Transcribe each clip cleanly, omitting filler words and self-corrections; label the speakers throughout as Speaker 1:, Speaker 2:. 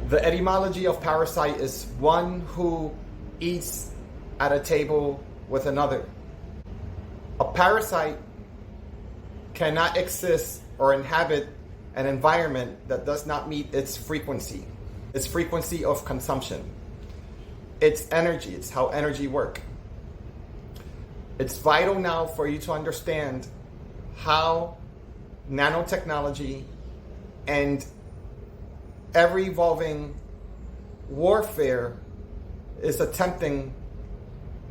Speaker 1: The etymology of parasite is one who eats at a table with another. A parasite cannot exist or inhabit an environment that does not meet its frequency of consumption. It's energy, it's how energy works. It's vital now for you to understand how nanotechnology and ever-evolving warfare is attempting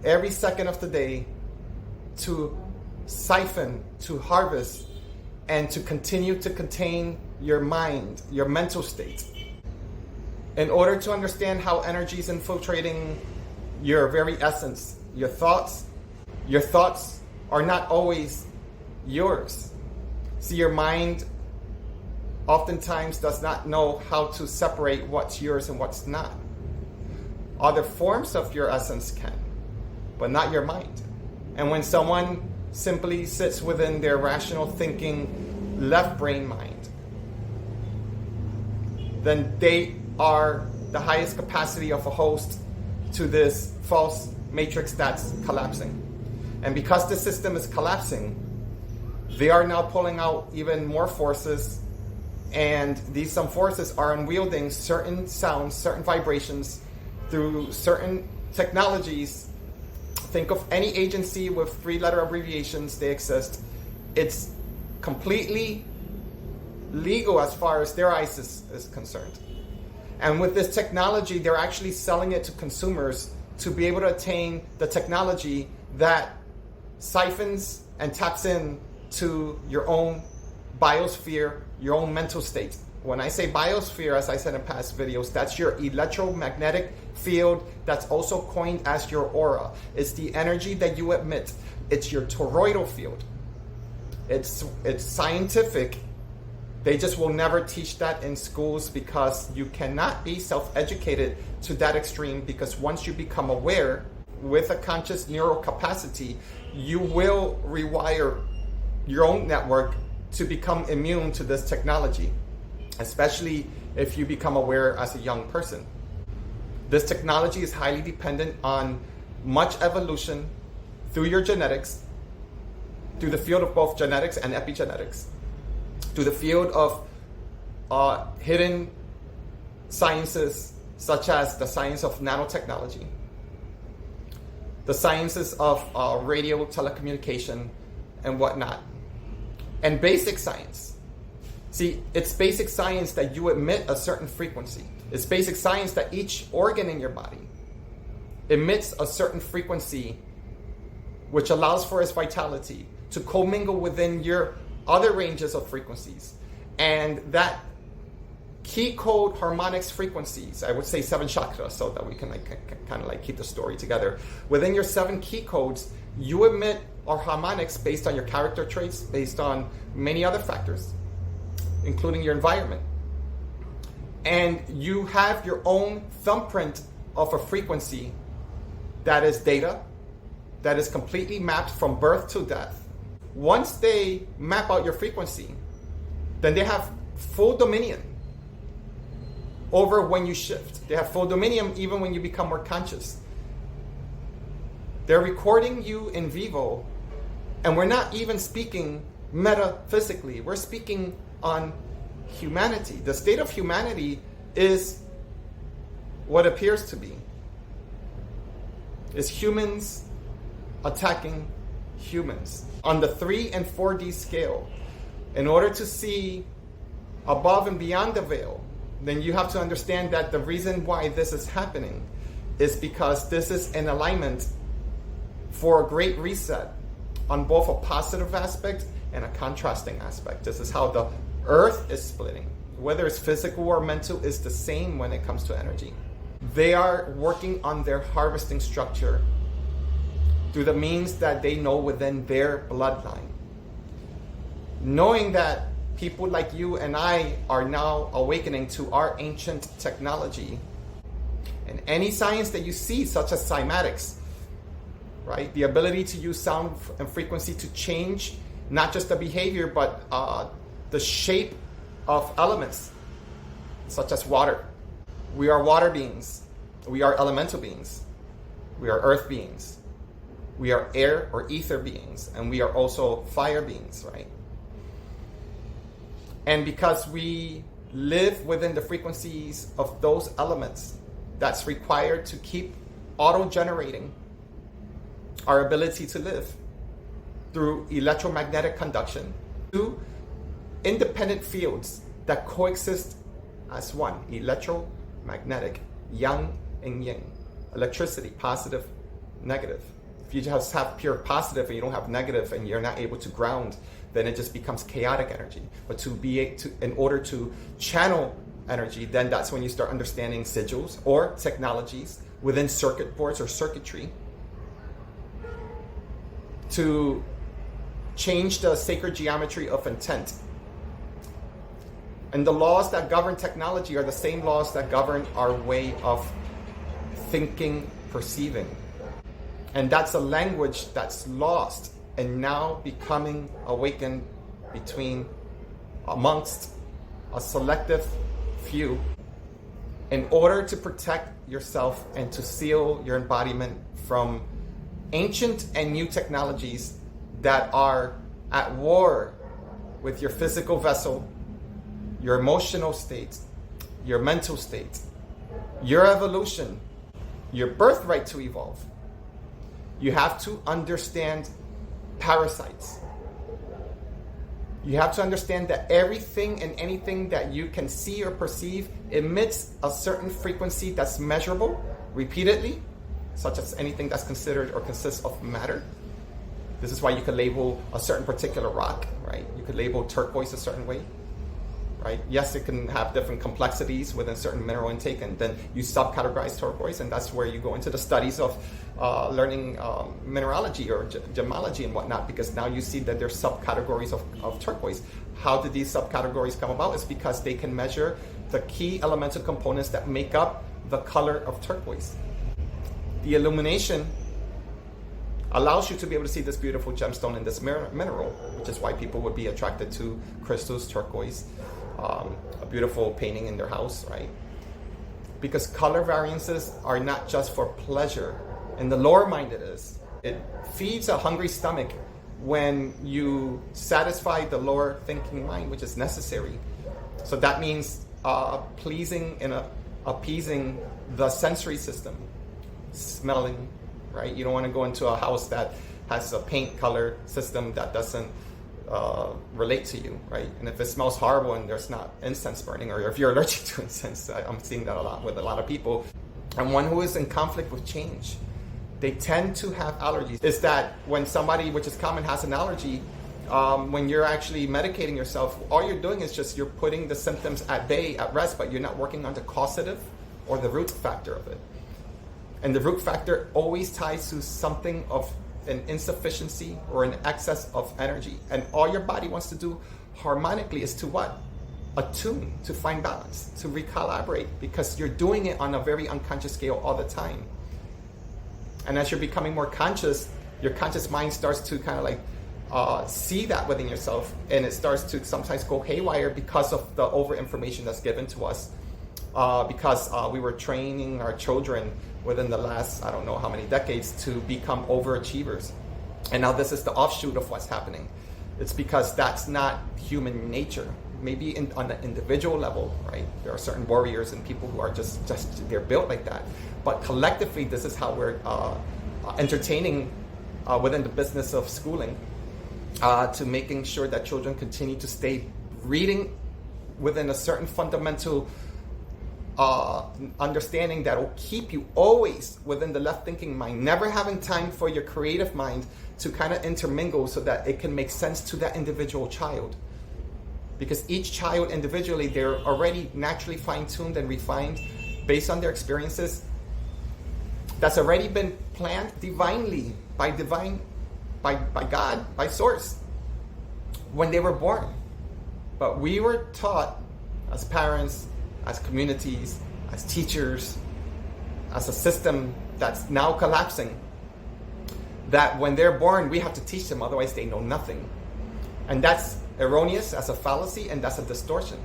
Speaker 1: every second of the day to siphon, to harvest, and to continue to contain your mind, your mental state. In order to understand how energy is infiltrating your very essence, your thoughts are not always yours. See, your mind oftentimes does not know how to separate what's yours and what's not. Other forms of your essence can, but not your mind. And when someone simply sits within their rational thinking left brain mind, then they are the highest capacity of a host to this false matrix that's collapsing. And because the system is collapsing, they are now pulling out even more forces, and some forces are unwielding certain sounds, certain vibrations through certain technologies. Think of any agency with 3-letter abbreviations, they exist. It's completely legal as far as their ISIS is concerned. And with this technology, they're actually selling it to consumers to be able to attain the technology that siphons and taps in to your own biosphere, your own mental state. When I say biosphere, as I said in past videos, that's your electromagnetic field that's also coined as your aura. It's the energy that you emit. It's your toroidal field. It's scientific. They just will never teach that in schools because you cannot be self-educated to that extreme, because once you become aware with a conscious neural capacity, you will rewire your own network to become immune to this technology, especially if you become aware as a young person. This technology is highly dependent on much evolution through your genetics, through the field of both genetics and epigenetics, through the field of hidden sciences such as the science of nanotechnology, the sciences of radio telecommunication and whatnot, and basic science. See, it's basic science that you emit a certain frequency. It's basic science that each organ in your body emits a certain frequency which allows for its vitality to commingle within your other ranges of frequencies. And that key code harmonics frequencies, I would say 7 chakras, so that we can kind of keep the story together. Within your 7 key codes, you emit our harmonics based on your character traits, based on many other factors, including your environment. And you have your own thumbprint of a frequency that is data, that is completely mapped from birth to death. Once they map out your frequency, then they have full dominion over when you shift. They have full dominion even when you become more conscious. They're recording you in vivo, and we're not even speaking metaphysically. We're speaking on humanity. The state of humanity is what appears to be. Is humans attacking humans. On the 3 and 4D scale, in order to see above and beyond the veil, then you have to understand that the reason why this is happening is because this is an alignment for a great reset on both a positive aspect and a contrasting aspect. This is how the earth is splitting. Whether it's physical or mental, is the same when it comes to energy. They are working on their harvesting structure through the means that they know within their bloodline. Knowing that people like you and I are now awakening to our ancient technology, and any science that you see, such as cymatics, right? The ability to use sound and frequency to change not just the behavior, but the shape of elements, such as water. We are water beings. We are elemental beings. We are earth beings. We are air or ether beings. And we are also fire beings, right? And because we live within the frequencies of those elements, that's required to keep auto-generating our ability to live through electromagnetic conduction, two independent fields that coexist as one, electromagnetic, yang and yin, electricity, positive, negative. If you just have pure positive and you don't have negative and you're not able to ground, then it just becomes chaotic energy. But in order to channel energy, then that's when you start understanding sigils or technologies within circuit boards or circuitry to change the sacred geometry of intent. And the laws that govern technology are the same laws that govern our way of thinking, perceiving. And that's a language that's lost and now becoming awakened amongst a selective few in order to protect yourself and to seal your embodiment from ancient and new technologies that are at war with your physical vessel, your emotional state, your mental state, your evolution, your birthright to evolve. You have to understand parasites. You have to understand that everything and anything that you can see or perceive emits a certain frequency that's measurable repeatedly, such as anything that's considered or consists of matter. This is why you could label a certain particular rock, right? You could label turquoise a certain way, right? Yes, it can have different complexities within certain mineral intake, and then you subcategorize turquoise, and that's where you go into the studies of learning mineralogy or gemology and whatnot, because now you see that there's subcategories of turquoise. How did these subcategories come about? It's because they can measure the key elemental components that make up the color of turquoise. The illumination allows you to be able to see this beautiful gemstone in this mineral, which is why people would be attracted to crystals, turquoise, a beautiful painting in their house, right? Because color variances are not just for pleasure. In the lower mind it is. It feeds a hungry stomach when you satisfy the lower thinking mind, which is necessary. So that means pleasing and appeasing the sensory system. Smelling, right? You don't want to go into a house that has a paint color system that doesn't relate to you, right? And if it smells horrible and there's not incense burning, or if you're allergic to incense, I'm seeing that a lot with a lot of people. And one who is in conflict with change, they tend to have allergies. Is that when somebody, which is common, has an allergy, when you're actually medicating yourself, all you're doing is just you're putting the symptoms at bay, at rest, but you're not working on the causative or the root factor of it. And the root factor always ties to something of an insufficiency or an excess of energy. And all your body wants to do harmonically is to what? Attune, to find balance, to recalibrate, because you're doing it on a very unconscious scale all the time. And as you're becoming more conscious, your conscious mind starts to kind of like see that within yourself, and it starts to sometimes go haywire because of the over-information that's given to us. Because we were training our children within the last, I don't know how many decades, to become overachievers. And now this is the offshoot of what's happening. It's because that's not human nature. Maybe on the individual level, right? There are certain warriors and people who are just they're built like that. But collectively, this is how we're entertaining within the business of schooling, to making sure that children continue to stay reading within a certain fundamental understanding that will keep you always within the left thinking mind, never having time for your creative mind to kind of intermingle so that it can make sense to that individual child. Because each child individually, they're already naturally fine-tuned and refined based on their experiences that's already been planned divinely by God, by source, when they were born. But we were taught as parents, as communities, as teachers, as a system that's now collapsing, that when they're born, we have to teach them, otherwise they know nothing. And that's erroneous, as a fallacy, and that's a distortion.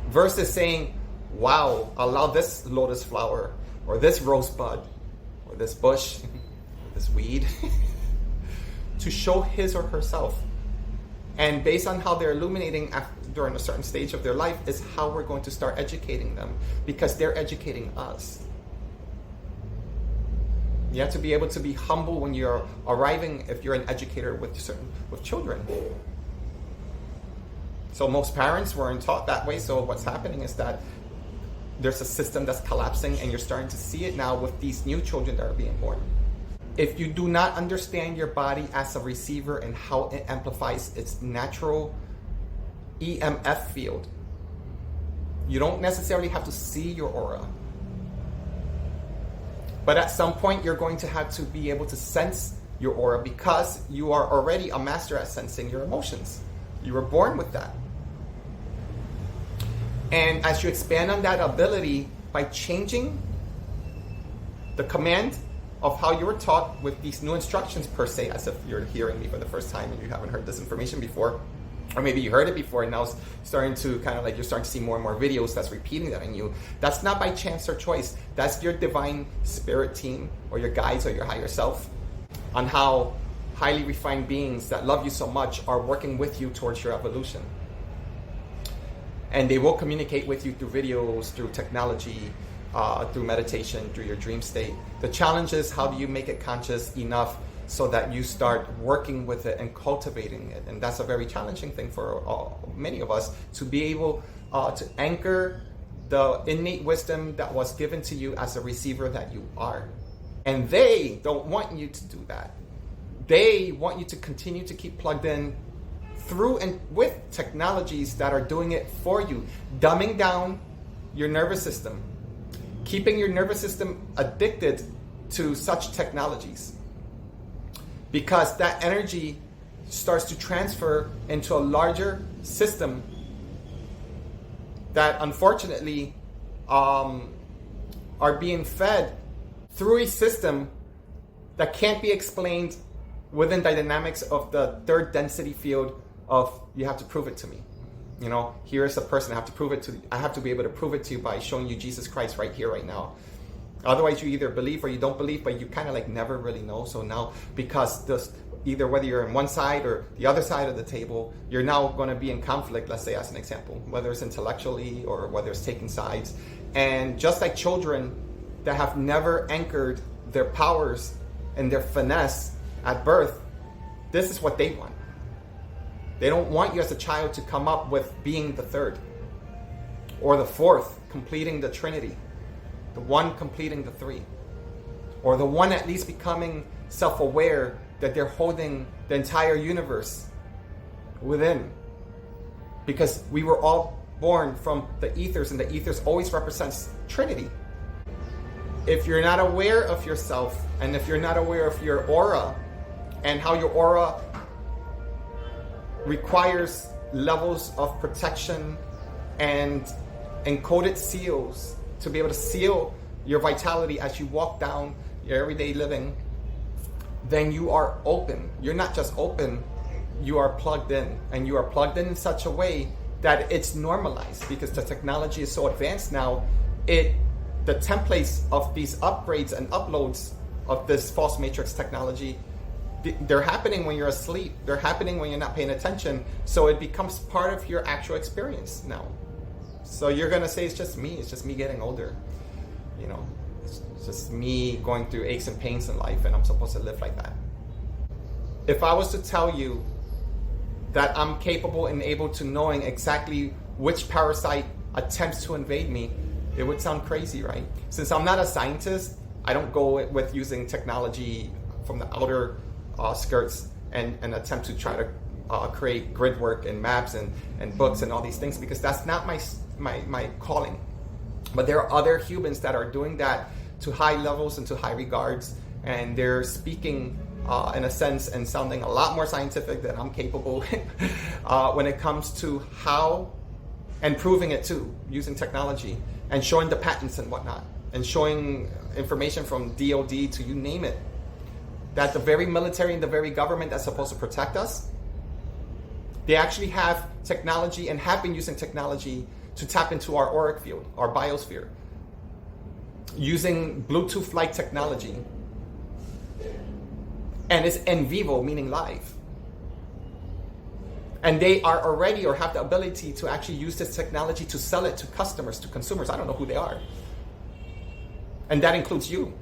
Speaker 1: Versus saying, wow, allow this lotus flower or this rosebud or this bush or this weed to show his or herself. And based on how they're illuminating during a certain stage of their life is how we're going to start educating them, because they're educating us. You have to be able to be humble when you're arriving, if you're an educator with children. So most parents weren't taught that way. So what's happening is that there's a system that's collapsing, and you're starting to see it now with these new children that are being born. If you do not understand your body as a receiver and how it amplifies its natural EMF field, you don't necessarily have to see your aura. But at some point, you're going to have to be able to sense your aura, because you are already a master at sensing your emotions. You were born with that. And as you expand on that ability by changing the command of how you were taught with these new instructions, per se, as if you're hearing me for the first time and you haven't heard this information before, or maybe you heard it before and now it's starting to kind of like you're starting to see more and more videos that's repeating that in you. That's not by chance or choice. That's your divine spirit team or your guides or your higher self on how highly refined beings that love you so much are working with you towards your evolution. And they will communicate with you through videos, through technology, through meditation, through your dream state. The challenge is, how do you make it conscious enough so that you start working with it and cultivating it? And that's a very challenging thing for many of us, to be able to anchor the innate wisdom that was given to you as a receiver that you are. And they don't want you to do that. They want you to continue to keep plugged in through and with technologies that are doing it for you, dumbing down your nervous system, keeping your nervous system addicted to such technologies, because that energy starts to transfer into a larger system that unfortunately are being fed through a system that can't be explained within the dynamics of the third density field of, you have to prove it to me. You know, here's a person, I have to be able to prove it to you by showing you Jesus Christ right here, right now. Otherwise, you either believe or you don't believe, but you kind of like never really know. So now, because this, either whether you're on one side or the other side of the table, you're now going to be in conflict, let's say as an example, whether it's intellectually or whether it's taking sides. And just like children that have never anchored their powers and their finesse at birth, this is what they want. They don't want you as a child to come up with being the third or the fourth, completing the Trinity, the one completing the three, or the one at least becoming self-aware that they're holding the entire universe within. Because we were all born from the ethers, and the ethers always represents Trinity. If you're not aware of yourself, and if you're not aware of your aura and how your aura requires levels of protection and encoded seals to be able to seal your vitality as you walk down your everyday living, then you are open. You're not just open, you are plugged in. And you are plugged in such a way that it's normalized, because the technology is so advanced now. The templates of these upgrades and uploads of this false matrix technology, they're happening when you're asleep. They're happening when you're not paying attention. So it becomes part of your actual experience now. So you're going to say, it's just me getting older. You know, it's just me going through aches and pains in life, and I'm supposed to live like that. If I was to tell you that I'm capable and able to knowing exactly which parasite attempts to invade me, it would sound crazy, right? Since I'm not a scientist, I don't go with using technology from the outer skirts and attempt to try to create grid work and maps and books and all these things, because that's not my calling. But there are other humans that are doing that to high levels and to high regards, and they're speaking in a sense and sounding a lot more scientific than I'm capable when it comes to how, and proving it too, using technology and showing the patents and whatnot, and showing information from DOD to you name it, that the very military and the very government that's supposed to protect us, they actually have technology and have been using technology to tap into our auric field, our biosphere, using Bluetooth-like technology. And it's en vivo, meaning live. And they are already or have the ability to actually use this technology to sell it to customers, to consumers. I don't know who they are. And that includes you.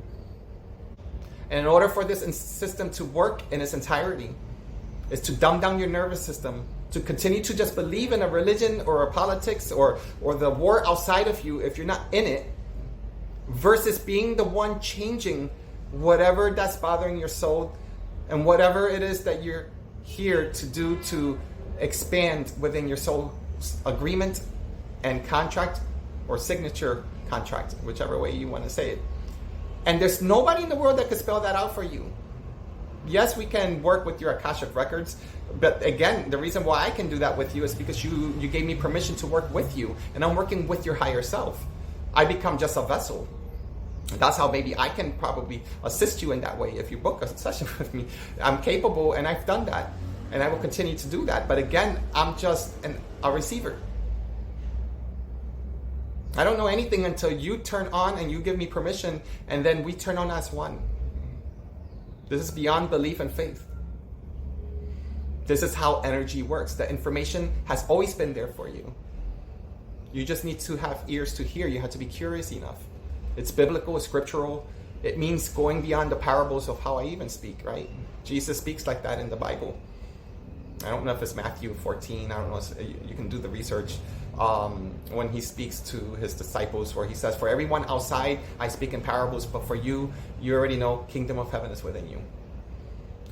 Speaker 1: And in order for this system to work in its entirety, is to dumb down your nervous system, to continue to just believe in a religion or a politics or the war outside of you if you're not in it, versus being the one changing whatever that's bothering your soul and whatever it is that you're here to do to expand within your soul's agreement and contract or signature contract, whichever way you want to say it. And there's nobody in the world that could spell that out for you. Yes, we can work with your Akashic records, but again, the reason why I can do that with you is because you gave me permission to work with you, and I'm working with your higher self. I become just a vessel. That's how maybe I can probably assist you in that way if you book a session with me. I'm capable, and I've done that, and I will continue to do that. But again, I'm just a receiver. I don't know anything until you turn on and you give me permission, and then we turn on as one. This is beyond belief and faith. This is how energy works. The information has always been there for you. You just need to have ears to hear. You have to be curious enough. It's biblical, it's scriptural. It means going beyond the parables of how I even speak, right? Jesus speaks like that in the Bible. I don't know if it's Matthew 14. I don't know. You can do the research. When he speaks to his disciples, where he says, for everyone outside, I speak in parables, but for you, you already know kingdom of heaven is within you.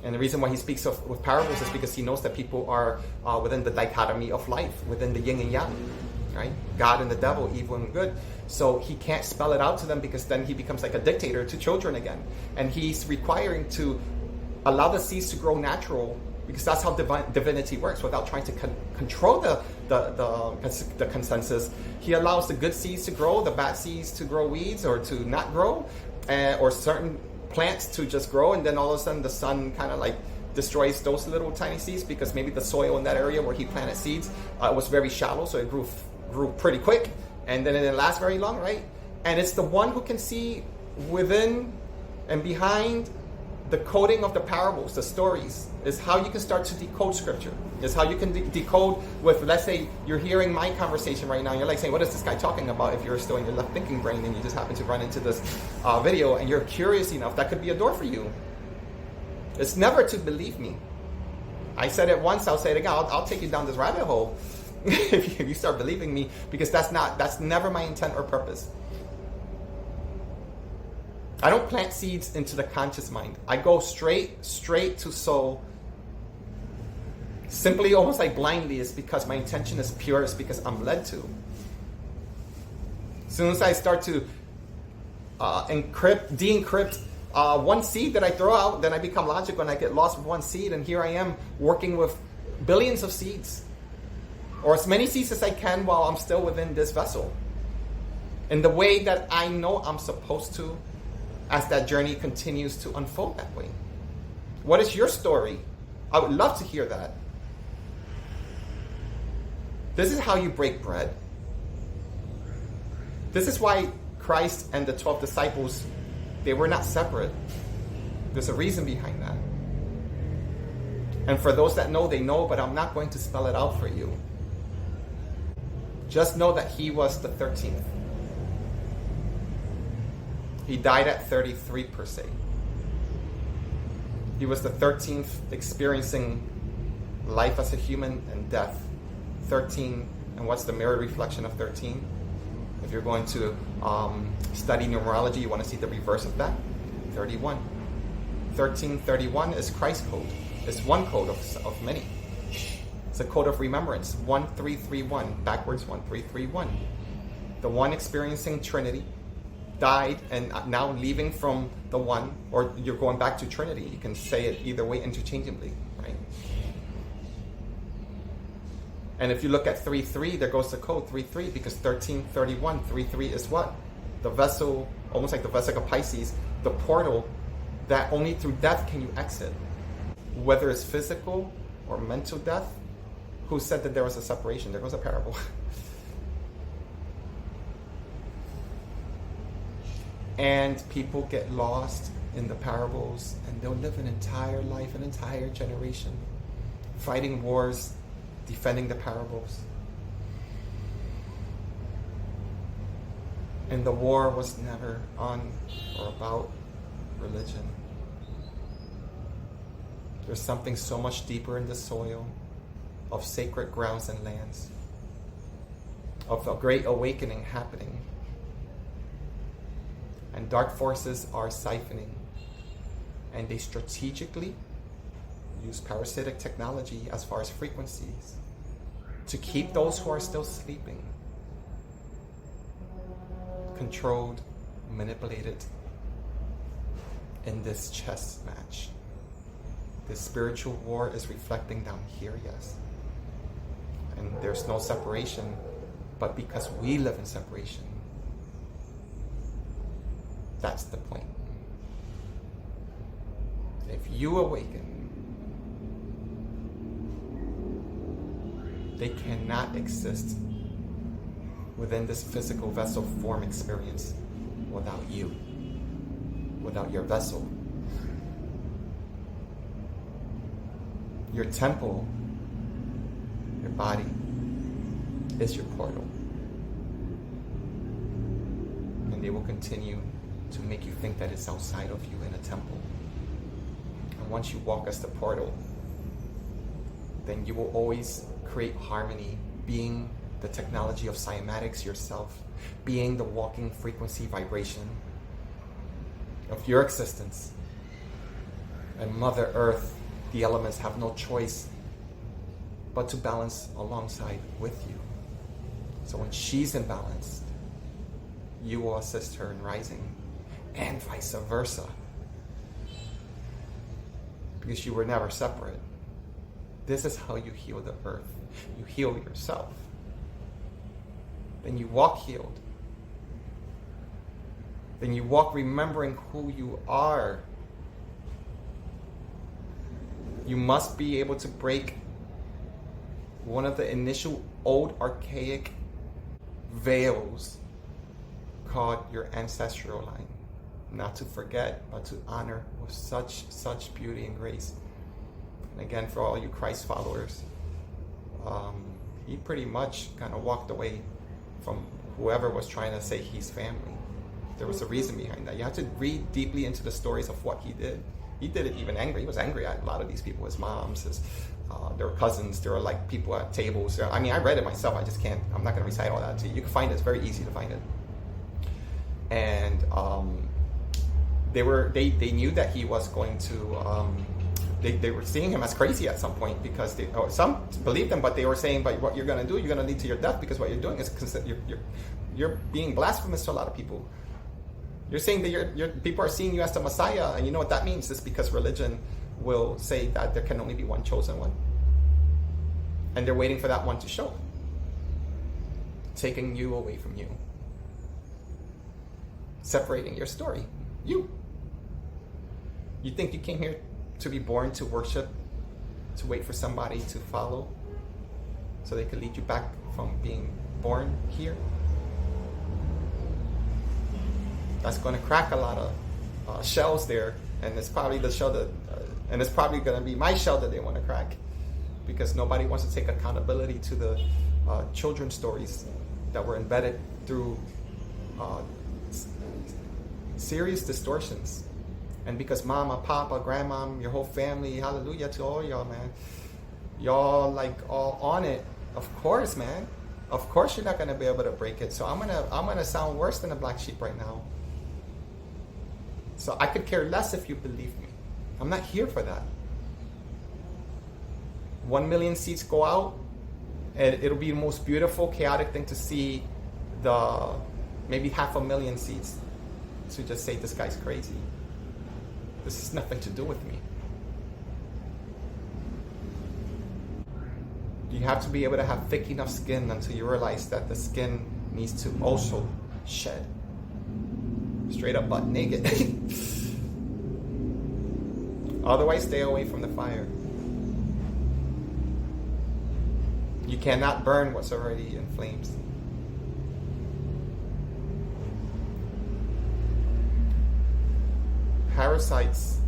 Speaker 1: And the reason why he speaks with parables is because he knows that people are within the dichotomy of life, within the yin and yang, right? God and the devil, evil and good. So he can't spell it out to them, because then he becomes like a dictator to children again. And he's requiring to allow the seeds to grow natural, because that's how divinity works, without trying to control the consensus. He allows the good seeds to grow, the bad seeds to grow weeds or to not grow, or certain plants to just grow, and then all of a sudden the sun kind of like destroys those little tiny seeds, because maybe the soil in that area where he planted seeds was very shallow, so it grew pretty quick, and then it didn't last very long, right? And it's the one who can see within and behind the coding of the parables, the stories, is how you can start to decode scripture. Is how you can decode with, let's say, you're hearing my conversation right now, and you're like saying, what is this guy talking about? If you're still in your left thinking brain and you just happen to run into this video and you're curious enough, that could be a door for you. It's never to believe me. I said it once, I'll say it again. I'll take you down this rabbit hole if you start believing me, because that's never my intent or purpose. I don't plant seeds into the conscious mind. I go straight to soul. Simply, almost like blindly, is because my intention is pure. It's because I'm led to. As soon as I start to de-encrypt one seed that I throw out, then I become logical and I get lost with one seed. And here I am working with billions of seeds, or as many seeds as I can while I'm still within this vessel, in the way that I know I'm supposed to, as that journey continues to unfold that way. What is your story? I would love to hear that. This is how you break bread. This is why Christ and the 12 disciples, they were not separate. There's a reason behind that. And for those that know, they know, but I'm not going to spell it out for you. Just know that he was the 13th. He died at 33 per se. He was the 13th experiencing life as a human and death. 13, and what's the mirror reflection of 13? If you're going to study numerology, you want to see the reverse of that. 31. 1331 is Christ's code. It's one code of many. It's a code of remembrance. 1331, backwards 1331. The one experiencing Trinity died, and now leaving from the one, or you're going back to Trinity. You can say it either way interchangeably, right? And if you look at 3-3, there goes the code 3-3, because 1331, 3-3 is what? The vessel, almost like the vessel of Pisces, the portal that only through death can you exit. Whether it's physical or mental death, who said that there was a separation? There goes a parable. And people get lost in the parables, and they'll live an entire life, an entire generation, fighting wars, defending the parables. And the war was never on or about religion. There's something so much deeper in the soil of sacred grounds and lands, of a great awakening happening. And dark forces are siphoning, and they strategically use parasitic technology as far as frequencies to keep those who are still sleeping controlled, manipulated in this chess match. The spiritual war is reflecting down here, yes. And there's no separation, but because we live in separation, that's the point. If you awaken, they cannot exist within this physical vessel form experience without you, without your vessel. Your temple, your body, is your portal. And they will continue to make you think that it's outside of you in a temple. And once you walk as the portal, then you will always create harmony, being the technology of cymatics yourself, being the walking frequency vibration of your existence. And Mother Earth, the elements, have no choice but to balance alongside with you. So when she's in balance, you will assist her in rising, and vice versa. Because you were never separate. This is how you heal the earth. You heal yourself. Then you walk healed. Then you walk remembering who you are. You must be able to break one of the initial old archaic veils called your ancestral line. Not to forget, but to honor with such beauty and grace. And again, for all you Christ followers, he pretty much kind of walked away from whoever was trying to say he's family. There was a reason behind that. You have to read deeply into the stories of what he did. He did it even angry. He was angry at a lot of these people, his moms, there were cousins, there were like people at tables. I mean, I read it myself. I just can't, I'm not going to recite all that to you. You can find it. It's very easy to find it. And they knew that he was going to, they were seeing him as crazy at some point, because some believed him, but they were saying, but what you're going to do, you're going to lead to your death, because what you're doing is you're being blasphemous to a lot of people. You're saying that your people are seeing you as the Messiah, and you know what that means? It's because religion will say that there can only be one chosen one. And they're waiting for that one to show. Taking you away from you. Separating your story. You think you came here to be born to worship, to wait for somebody to follow, so they could lead you back from being born here? That's going to crack a lot of shells there, and it's probably the shell that, and it's probably going to be my shell that they want to crack, because nobody wants to take accountability to the children's stories that were embedded through serious distortions. And because mama, papa, grandma, your whole family, hallelujah to all y'all, man, y'all like all on it. Of course, man. Of course you're not going to be able to break it. So I'm gonna sound worse than a black sheep right now. So I could care less if you believe me. I'm not here for that. 1 million seats go out, and it'll be the most beautiful, chaotic thing to see the maybe 500,000 seats to just say this guy's crazy. This has nothing to do with me. You have to be able to have thick enough skin until you realize that the skin needs to also shed. Straight up butt naked. Otherwise, stay away from the fire. You cannot burn what's already in flames. Parasites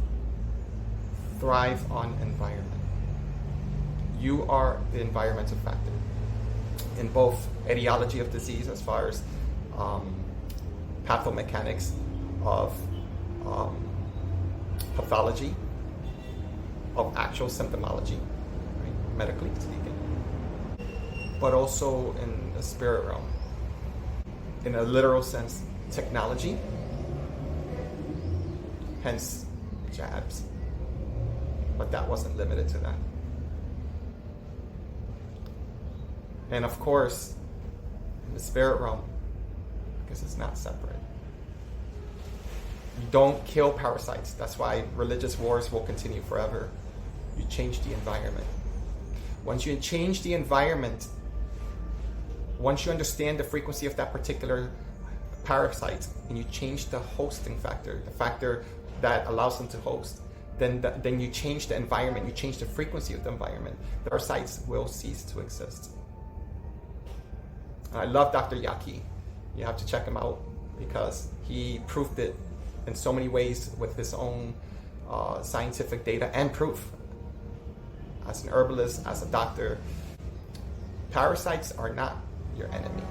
Speaker 1: thrive on environment. You are the environmental factor in both etiology of disease, as far as pathomechanics of pathology, of actual symptomology, right? Medically speaking, but also in the spirit realm. In a literal sense, technology, hence jabs. But that wasn't limited to that. And of course, in the spirit realm, because it's not separate. You don't kill parasites. That's why religious wars will continue forever. You change the environment. Once you change the environment, once you understand the frequency of that particular parasite, and you change the hosting factor, the factor that allows them to host, then you change the environment, you change the frequency of the environment. The parasites will cease to exist. I love Dr. Yaki. You have to check him out because he proved it in so many ways with his own scientific data and proof. As an herbalist, as a doctor, parasites are not your enemy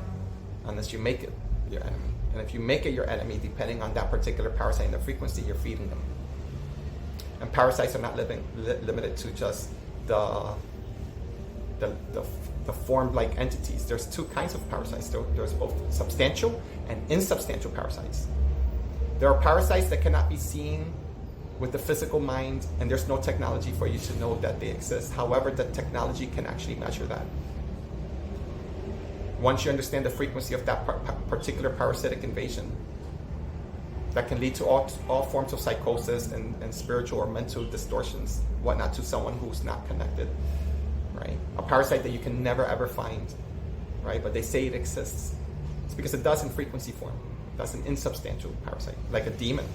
Speaker 1: unless you make it your enemy. And if you make it your enemy, depending on that particular parasite and the frequency, you're feeding them. And parasites are not limited to just the form-like entities. There's two kinds of parasites. There's both substantial and insubstantial parasites. There are parasites that cannot be seen with the physical mind, and there's no technology for you to know that they exist. However, the technology can actually measure that. Once you understand the frequency of that particular parasitic invasion, that can lead to all forms of psychosis and spiritual or mental distortions, whatnot, to someone who's not connected, right? A parasite that you can never ever find, right? But they say it exists. It's because it does in frequency form. That's an insubstantial parasite, like a demon.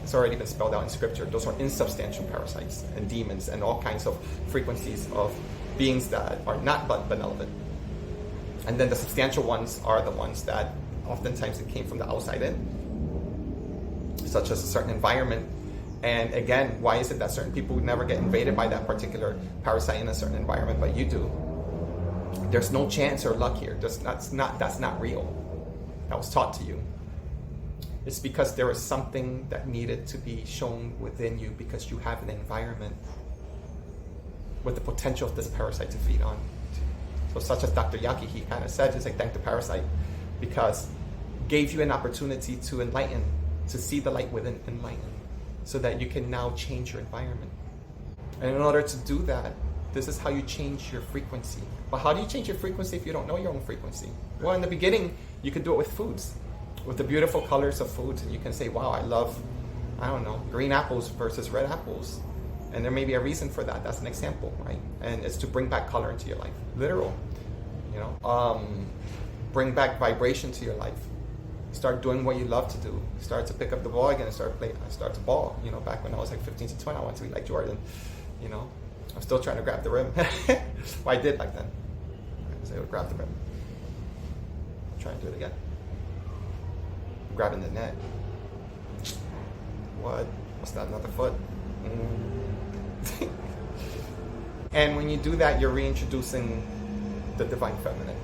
Speaker 1: It's already been spelled out in scripture. Those are insubstantial parasites and demons and all kinds of frequencies of beings that are not but benevolent. And then the substantial ones are the ones that oftentimes it came from the outside in, such as a certain environment. And again, why is it that certain people never get invaded by that particular parasite in a certain environment, but you do? There's no chance or luck here. That's not real. That was taught to you. It's because there is something that needed to be shown within you because you have an environment with the potential of this parasite to feed on. So such as Dr. Yaki, he kind of said, he's like, thank the parasite, because gave you an opportunity to enlighten, to see the light within, enlighten, so that you can now change your environment. And in order to do that, this is how you change your frequency. But how do you change your frequency if you don't know your own frequency? Well, in the beginning, you could do it with foods, with the beautiful colors of foods, and you can say, wow, I love, I don't know, green apples versus red apples. And there may be a reason for that. That's an example, right? And it's to bring back color into your life. Literal, you know. Bring back vibration to your life. Start doing what you love to do. Start to pick up the ball again and start to ball. You know, back when I was like 15 to 20, I wanted to be like Jordan. You know, I'm still trying to grab the rim. Well, I did back then. I was able to grab the rim. I'm trying to do it again. I'm grabbing the net. What? What's that? Another foot? And when you do that, you're reintroducing the divine feminine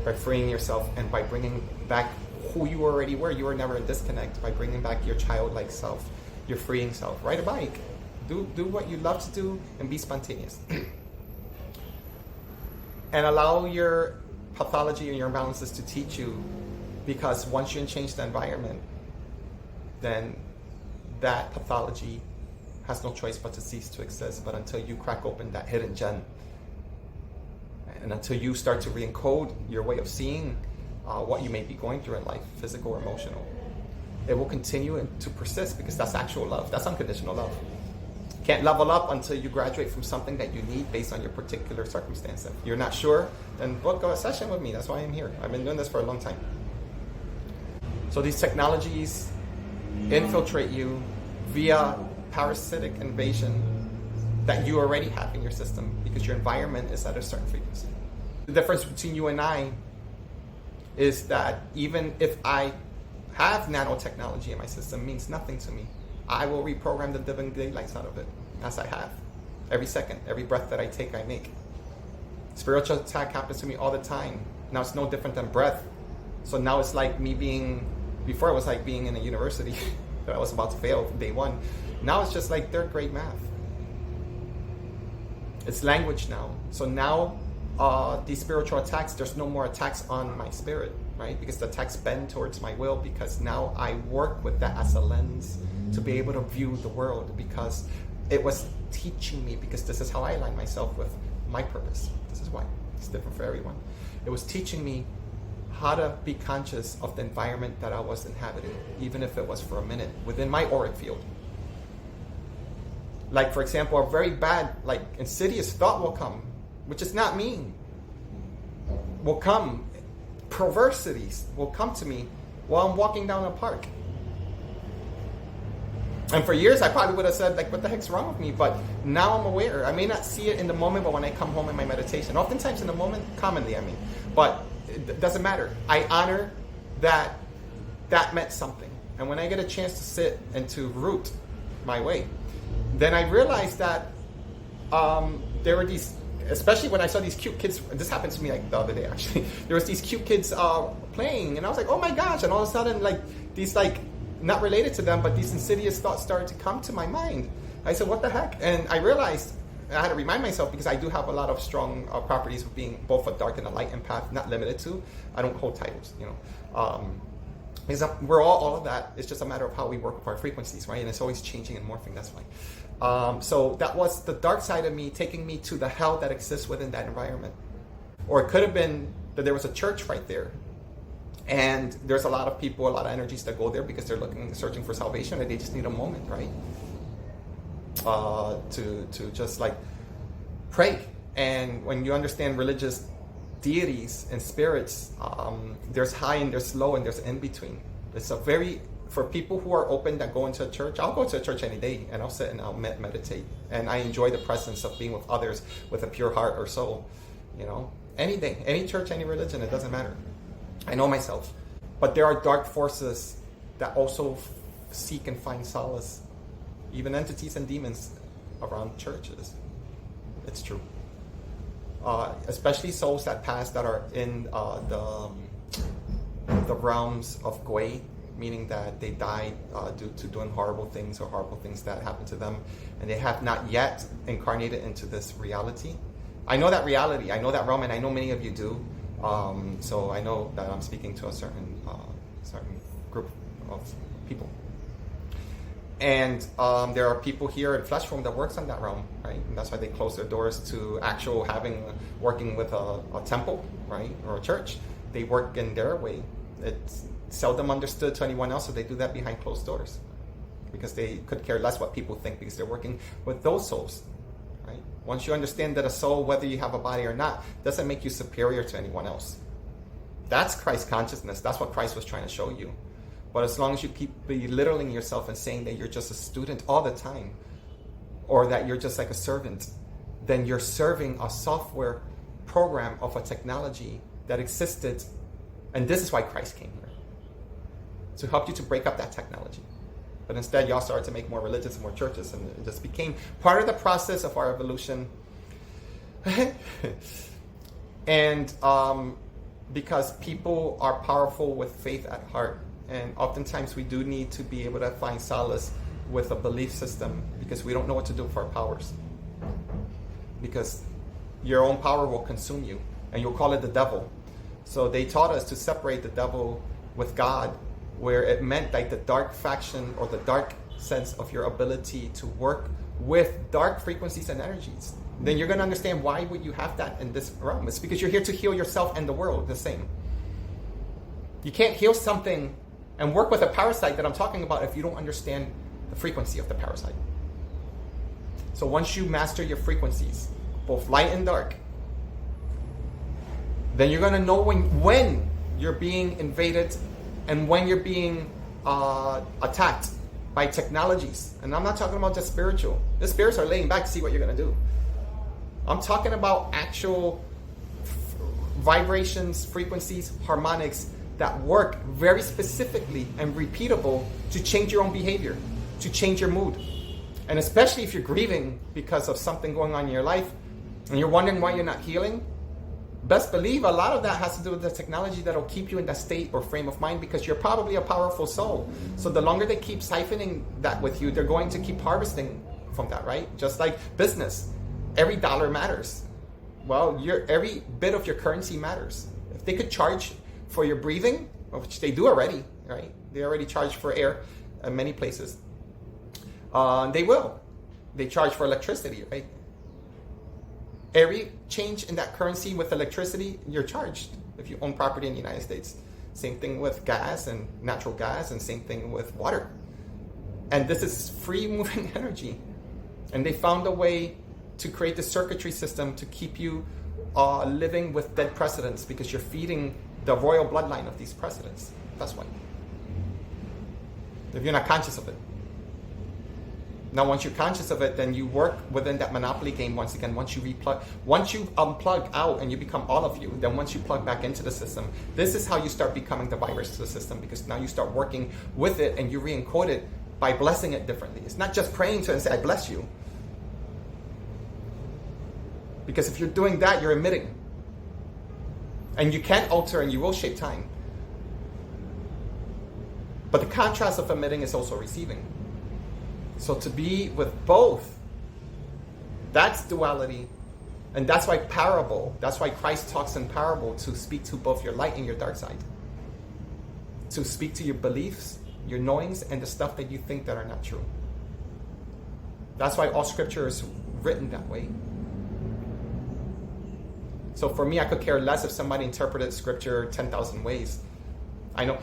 Speaker 1: by freeing yourself and by bringing back who you already were. You were never in disconnect. By bringing back your childlike self, your freeing self. Ride a bike, do what you love to do, and be spontaneous. And allow your pathology and your imbalances to teach you, because once you change the environment, then that pathology has no choice but to cease to exist. But until you crack open that hidden gem, and until you start to re-encode your way of seeing what you may be going through in life, physical or emotional, it will continue to persist, because that's actual love. That's unconditional love. Can't level up until you graduate from something that you need based on your particular circumstance. If you're not sure, then book a session with me. That's why I'm here. I've been doing this for a long time. So these technologies infiltrate you via parasitic invasion that you already have in your system, because your environment is at a certain frequency. The difference between you and I is that even if I have nanotechnology in my system, means nothing to me, I will reprogram the living daylights out of it, as I have. Every second, every breath that I take, I make. Spiritual attack happens to me all the time. Now it's no different than breath. So now it's like me being, before it was like being in a university that I was about to fail from day one. Now it's just like third grade math. It's language now. So now these spiritual attacks, there's no more attacks on my spirit, right? Because the attacks bend towards my will, because now I work with that as a lens to be able to view the world, because it was teaching me, because this is how I align myself with my purpose. This is why it's different for everyone. It was teaching me how to be conscious of the environment that I was inhabiting, even if it was for a minute, within my auric field. Like, for example, a very bad, like, insidious thought will come, which is not mean, will come. Perversities will come to me while I'm walking down a park. And for years, I probably would have said, like, what the heck's wrong with me? But now I'm aware. I may not see it in the moment, but when I come home in my meditation, oftentimes in the moment, commonly, I mean, but it doesn't matter. I honor that meant something. And when I get a chance to sit and to root my way, then I realized that there were these, especially when I saw these cute kids, this happened to me like the other day actually, there was these cute kids playing, and I was like, oh my gosh, and all of a sudden, like, these, like, not related to them, but these insidious thoughts started to come to my mind. I said, what the heck? And I realized, I had to remind myself, because I do have a lot of strong properties of being both a dark and a light empath, not limited to, I don't hold titles, you know. Because we're all of that. It's just a matter of how we work with our frequencies, right? And it's always changing and morphing, that's why. So that was the dark side of me taking me to the hell that exists within that environment. Or it could have been that there was a church right there. And there's a lot of people, a lot of energies that go there because they're searching for salvation, and they just need a moment, right? To just like pray. And when you understand religious deities and spirits, there's high and there's low and there's in between. It's a very, for people who are open that go into a church, I'll go to a church any day and I'll sit and I'll meditate. And I enjoy the presence of being with others with a pure heart or soul, you know, any day, any church, any religion, it doesn't matter. I know myself. But there are dark forces that also seek and find solace, even entities and demons around churches. It's true. Especially souls that pass that are in the realms of Gwei, meaning that they died due to doing horrible things or horrible things that happened to them, and they have not yet incarnated into this reality. I know that reality, I know that realm, and I know many of you do. So I know that I'm speaking to a certain group of people. And there are people here at Flesh Room that works on that realm, right? And that's why they close their doors to actual working with a temple, right? Or a church. They work in their way. It's seldom understood to anyone else, so they do that behind closed doors. Because they could care less what people think, because they're working with those souls, right? Once you understand that a soul, whether you have a body or not, doesn't make you superior to anyone else. That's Christ consciousness. That's what Christ was trying to show you. But as long as you keep belittling yourself and saying that you're just a student all the time, or that you're just like a servant, then you're serving a software program of a technology that existed. And this is why Christ came here, to help you to break up that technology. But instead, y'all started to make more religions and more churches, and it just became part of the process of our evolution. And because people are powerful with faith at heart. And oftentimes we do need to be able to find solace with a belief system, because we don't know what to do with our powers. Because your own power will consume you, and you'll call it the devil. So they taught us to separate the devil with God, where it meant like the dark faction or the dark sense of your ability to work with dark frequencies and energies. Then you're going to understand why would you have that in this realm. It's because you're here to heal yourself and the world the same. You can't heal something and work with a parasite that I'm talking about if you don't understand the frequency of the parasite. So once you master your frequencies, both light and dark, then you're going to know when you're being invaded and when you're being attacked by technologies. And I'm not talking about just spiritual. The spirits are laying back to see what you're going to do. I'm talking about actual vibrations, frequencies, harmonics that work very specifically and repeatable to change your own behavior, to change your mood. And especially if you're grieving because of something going on in your life and you're wondering why you're not healing, best believe a lot of that has to do with the technology that'll keep you in that state or frame of mind, because you're probably a powerful soul. So the longer they keep siphoning that with you, they're going to keep harvesting from that, right? Just like business, every dollar matters. Well, every bit of your currency matters. If they could charge for your breathing, which they do already, right? They already charge for air in many places. They will. They charge for electricity, right? Every change in that currency with electricity, you're charged if you own property in the United States. Same thing with gas and natural gas, and same thing with water. And this is free moving energy. And they found a way to create the circuitry system to keep you living with dead precedents, because you're feeding the royal bloodline of these precedents. That's why. If you're not conscious of it. Now, once you're conscious of it, then you work within that monopoly game once again. Once you unplug out and you become all of you, then once you plug back into the system, this is how you start becoming the virus to the system, because now you start working with it and you re-encode it by blessing it differently. It's not just praying to it and say, I bless you. Because if you're doing that, you're emitting. And you can alter and you will shape time. But the contrast of emitting is also receiving. So to be with both, that's duality. And that's why that's why Christ talks in parable, to speak to both your light and your dark side. To speak to your beliefs, your knowings, and the stuff that you think that are not true. That's why all scripture is written that way. So for me, I could care less if somebody interpreted scripture 10,000 ways. I know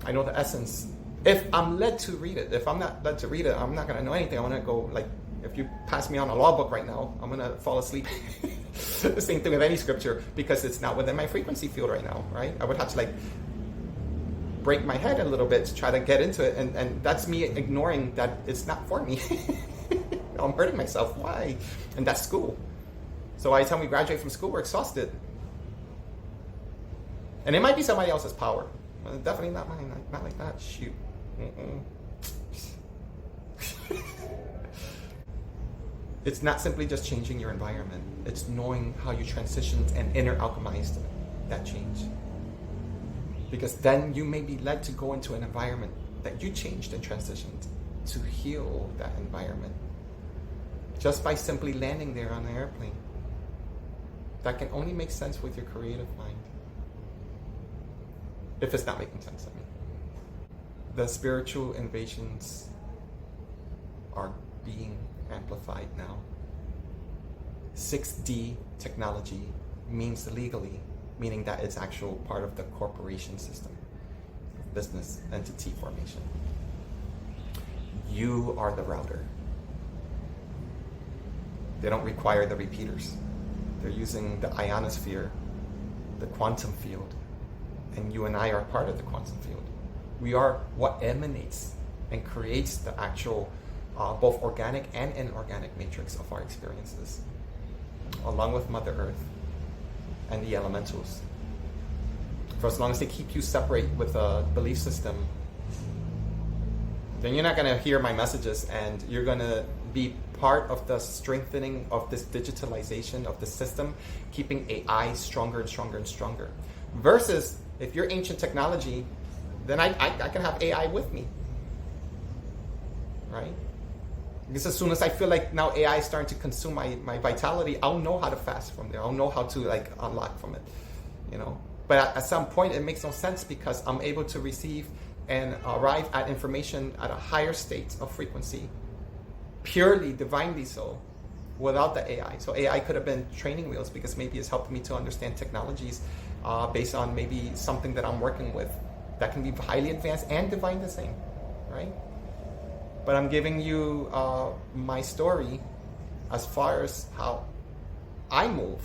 Speaker 1: the essence. If I'm led to read it. If I'm not led to read it, I'm not going to know anything. I'm going to go, like, if you pass me on a law book right now, I'm going to fall asleep. The same thing with any scripture, because it's not within my frequency field right now, right? I would have to, like, break my head a little bit to try to get into it. And that's me ignoring that it's not for me. I'm hurting myself. Why? And that's school. So by the time we graduate from school, we're exhausted. And it might be somebody else's power. Definitely not mine. Not like that. Shoot. It's not simply just changing your environment. It's knowing how you transitioned and inner alchemized that change. Because then you may be led to go into an environment that you changed and transitioned to heal that environment. Just by simply landing there on an airplane. That can only make sense with your creative mind. If it's not making sense to me. The spiritual invasions are being amplified now. 6D technology means legally, meaning that it's actual part of the corporation system, business entity formation. You are the router. They don't require the repeaters. They're using the ionosphere, the quantum field, and you and I are part of the quantum field. We are what emanates and creates the actual both organic and inorganic matrix of our experiences, along with Mother Earth and the elementals. For as long as they keep you separate with a belief system, then you're not going to hear my messages, and you're going to be part of the strengthening of this digitalization of the system, keeping AI stronger and stronger and stronger. Versus, if you're ancient technology, then I can have AI with me, right? Because as soon as I feel like now AI is starting to consume my vitality, I'll know how to fast from there. I'll know how to, like, unlock from it, you know? But at some point, it makes no sense, because I'm able to receive and arrive at information at a higher state of frequency, purely, divinely so, without the AI. So AI could have been training wheels, because maybe it's helping me to understand technologies based on maybe something that I'm working with that can be highly advanced and divine the same, right? But I'm giving you my story as far as how I move,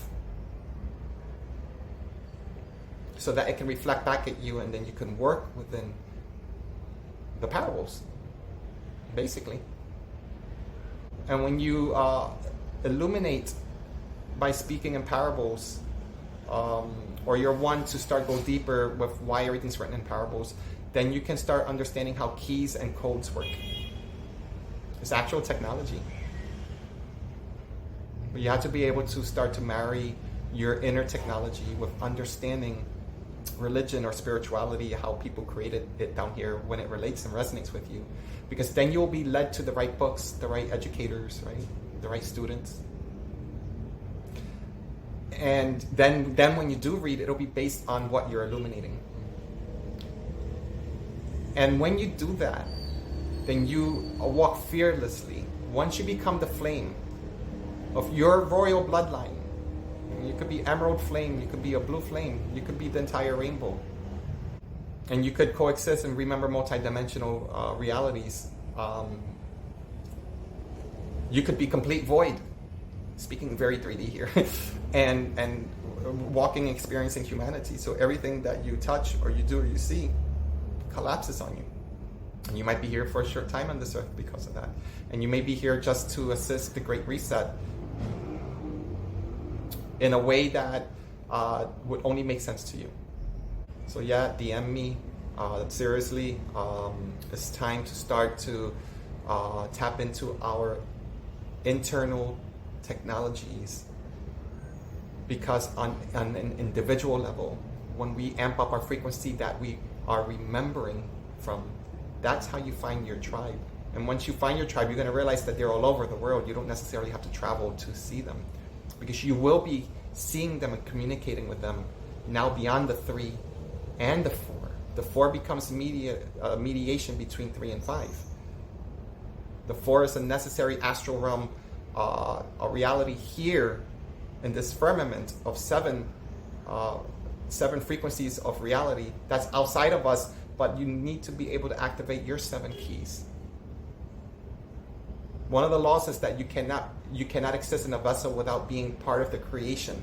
Speaker 1: so that it can reflect back at you, and then you can work within the parables, basically. And when you illuminate by speaking in parables, or you're one to start go deeper with why everything's written in parables, then you can start understanding how keys and codes work. It's actual technology. But you have to be able to start to marry your inner technology with understanding religion or spirituality, how people created it down here, when it relates and resonates with you. Because then you'll be led to the right books, the right educators, right? The right students. And then when you do read, it'll be based on what you're illuminating. And when you do that, then you walk fearlessly. Once you become the flame of your royal bloodline, you could be emerald flame, you could be a blue flame, you could be the entire rainbow. And you could coexist and remember multidimensional realities. You could be complete void, speaking very 3D here, and walking, experiencing humanity. So everything that you touch or you do or you see collapses on you. And you might be here for a short time on this earth because of that. And you may be here just to assist the Great Reset in a way that would only make sense to you. So yeah, DM me. Seriously, it's time to start to tap into our internal technologies, because on an individual level, when we amp up our frequency that we are remembering from, that's how you find your tribe. And once you find your tribe, you're going to realize that they're all over the world. You don't necessarily have to travel to see them, because you will be seeing them and communicating with them now beyond the 3 and the 4. The 4 becomes mediation between 3 and 5. The 4 is a necessary astral realm, a reality here in this firmament of 7 frequencies of reality that's outside of us, but you need to be able to activate your 7 keys. One of the laws is that you cannot exist in a vessel without being part of the creation.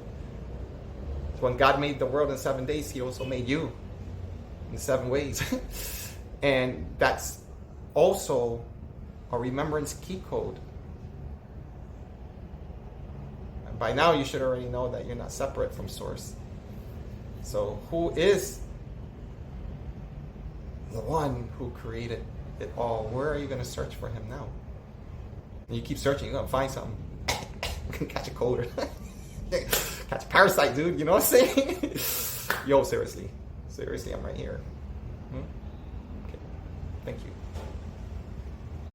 Speaker 1: So when God made the world in 7 days, He also made you in 7 ways. And that's also a remembrance key code. And by now you should already know that you're not separate from Source. So who is the one who created it all? Where are you going to search for Him now? And you keep searching, you're going to find something. You can catch a cold or catch a parasite, dude. You know what I'm saying? Yo, seriously. Seriously, I'm right here. Okay. Thank you.